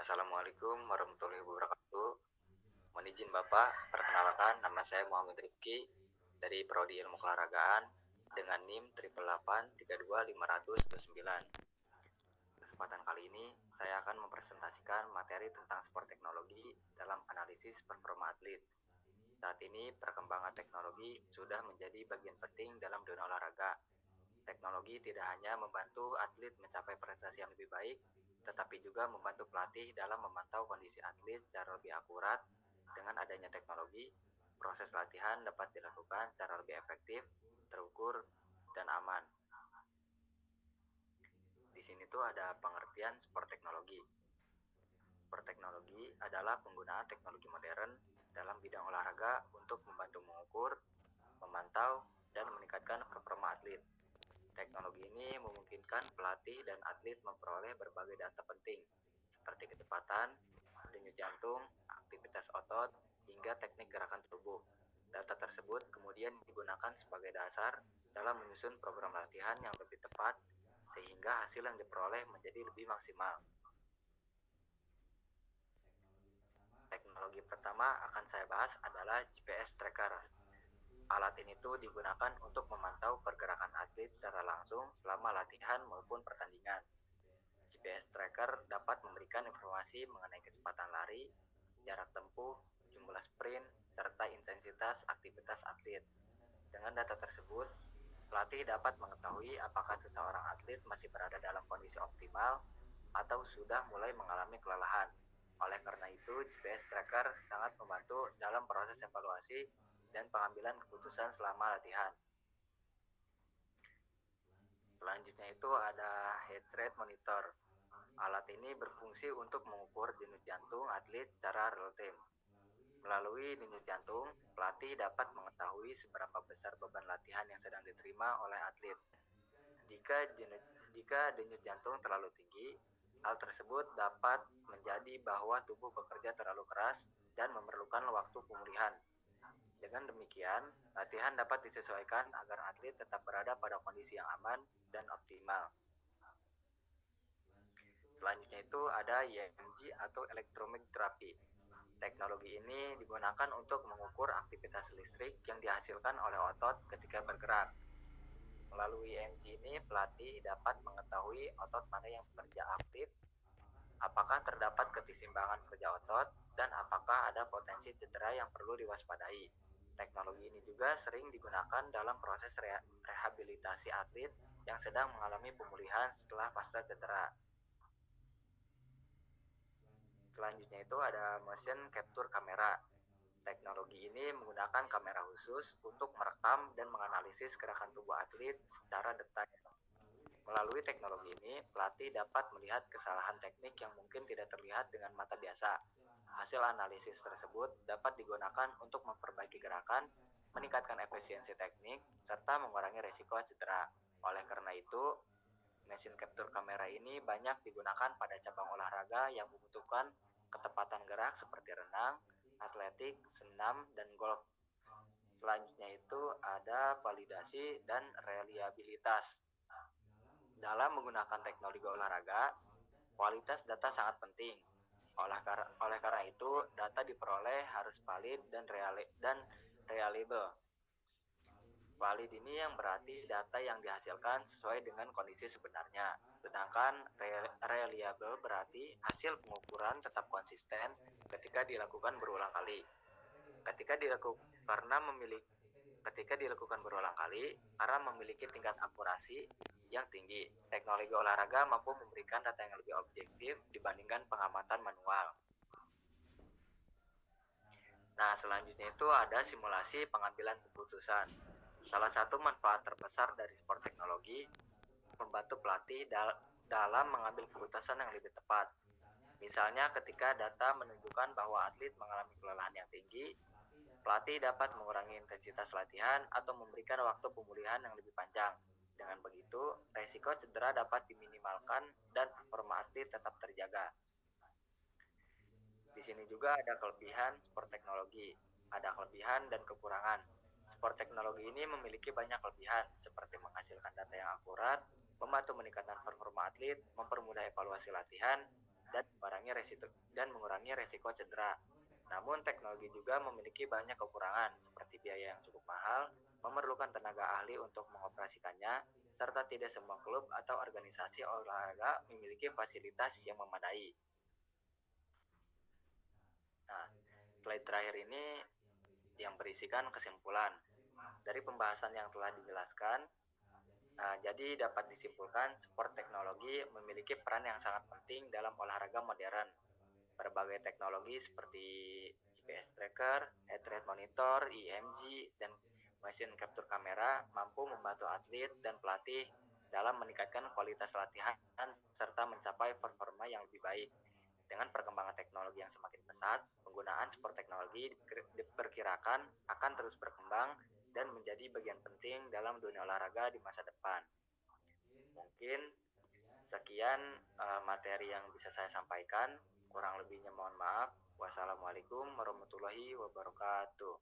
Assalamualaikum warahmatullahi wabarakatuh. Mohon izin Bapak, perkenalkan nama saya Muhammad Rifki dari Prodi Ilmu Keolahragaan dengan NIM 888322529. Kesempatan kali ini saya akan mempresentasikan materi tentang sport teknologi dalam analisis performa atlet. Saat ini perkembangan teknologi sudah menjadi bagian penting dalam dunia olahraga. Teknologi tidak hanya membantu atlet mencapai prestasi yang lebih baik, tetapi juga membantu pelatih dalam memantau kondisi atlet secara lebih akurat. Dengan adanya teknologi, proses latihan dapat dilakukan secara lebih efektif, terukur, dan aman. Di sini tuh ada pengertian sport teknologi. Sport teknologi adalah penggunaan teknologi modern dalam bidang olahraga untuk membantu mengukur, memantau, dan meningkatkan performa atlet. Teknologi ini memungkinkan pelatih dan atlet memperoleh berbagai data penting seperti kecepatan, denyut jantung, aktivitas otot, hingga teknik gerakan tubuh. Data tersebut kemudian digunakan sebagai dasar dalam menyusun program latihan yang lebih tepat sehingga hasil yang diperoleh menjadi lebih maksimal. Teknologi pertama akan saya bahas adalah GPS tracker. Alat ini tuh digunakan untuk memantau pergerakan atlet secara langsung selama latihan maupun pertandingan. GPS tracker dapat memberikan informasi mengenai kecepatan lari, jarak tempuh, jumlah sprint, serta intensitas aktivitas atlet. Dengan data tersebut, pelatih dapat mengetahui apakah seseorang atlet masih berada dalam kondisi optimal atau sudah mulai mengalami kelelahan. Oleh karena itu, GPS tracker sangat membantu dalam proses evaluasi dan pengambilan keputusan selama latihan. Selanjutnya itu ada heart rate monitor. Alat ini berfungsi untuk mengukur denyut jantung atlet secara real time. Melalui denyut jantung, pelatih dapat mengetahui seberapa besar beban latihan yang sedang diterima oleh atlet. Jika denyut jantung terlalu tinggi, hal tersebut dapat menjadi bahwa tubuh bekerja terlalu keras dan memerlukan waktu pemulihan. Dengan demikian, latihan dapat disesuaikan agar atlet tetap berada pada kondisi yang aman dan optimal. Selanjutnya itu ada EMG atau electromagnetic therapy. Teknologi ini digunakan untuk mengukur aktivitas listrik yang dihasilkan oleh otot ketika bergerak. Melalui EMG ini, pelatih dapat mengetahui otot mana yang bekerja aktif, apakah terdapat keseimbangan kerja otot, dan apakah ada potensi cedera yang perlu diwaspadai. Teknologi ini juga sering digunakan dalam proses rehabilitasi atlet yang sedang mengalami pemulihan setelah pasca cedera. Selanjutnya itu ada motion capture camera. Teknologi ini menggunakan kamera khusus untuk merekam dan menganalisis gerakan tubuh atlet secara detail. Melalui teknologi ini, pelatih dapat melihat kesalahan teknik yang mungkin tidak terlihat dengan mata biasa. Hasil analisis tersebut dapat digunakan untuk memperbaiki gerakan, meningkatkan efisiensi teknik, serta mengurangi risiko cedera. Oleh karena itu, motion capture kamera ini banyak digunakan pada cabang olahraga yang membutuhkan ketepatan gerak seperti renang, atletik, senam, dan golf. Selanjutnya itu ada validasi dan reliabilitas. Dalam menggunakan teknologi olahraga, kualitas data sangat penting. Oleh karena itu, data diperoleh harus valid dan reliable. Valid ini yang berarti data yang dihasilkan sesuai dengan kondisi sebenarnya. Sedangkan reliable berarti hasil pengukuran tetap konsisten ketika dilakukan berulang kali. Ketika dilakukan berulang kali, karena memiliki tingkat akurasi yang tinggi, teknologi olahraga mampu memberikan data yang lebih objektif dibandingkan pengamatan manual. Nah, selanjutnya itu ada simulasi pengambilan keputusan. Salah satu manfaat terbesar dari sport teknologi membantu pelatih dalam mengambil keputusan yang lebih tepat. Misalnya ketika data menunjukkan bahwa atlet mengalami kelelahan yang tinggi, pelatih dapat mengurangi intensitas latihan atau memberikan waktu pemulihan yang lebih panjang. Dengan begitu, resiko cedera dapat diminimalkan dan performa atlet tetap terjaga. Di sini juga ada kelebihan sport teknologi, ada kelebihan dan kekurangan. Sport teknologi ini memiliki banyak kelebihan, seperti menghasilkan data yang akurat, membantu meningkatkan performa atlet, mempermudah evaluasi latihan, dan mengurangi resiko cedera. Namun teknologi juga memiliki banyak kekurangan seperti biaya yang cukup mahal, memerlukan tenaga ahli untuk mengoperasikannya, serta tidak semua klub atau organisasi olahraga memiliki fasilitas yang memadai. Nah, slide terakhir ini yang berisikan kesimpulan. Dari pembahasan yang telah dijelaskan, jadi dapat disimpulkan sport teknologi memiliki peran yang sangat penting dalam olahraga modern. Berbagai teknologi seperti GPS tracker, heart rate monitor, EMG, dan motion capture kamera mampu membantu atlet dan pelatih dalam meningkatkan kualitas latihan serta mencapai performa yang lebih baik. Dengan perkembangan teknologi yang semakin pesat, penggunaan sport teknologi diperkirakan akan terus berkembang dan menjadi bagian penting dalam dunia olahraga di masa depan. Mungkin sekian materi yang bisa saya sampaikan. Kurang lebihnya mohon maaf. Wassalamualaikum warahmatullahi wabarakatuh.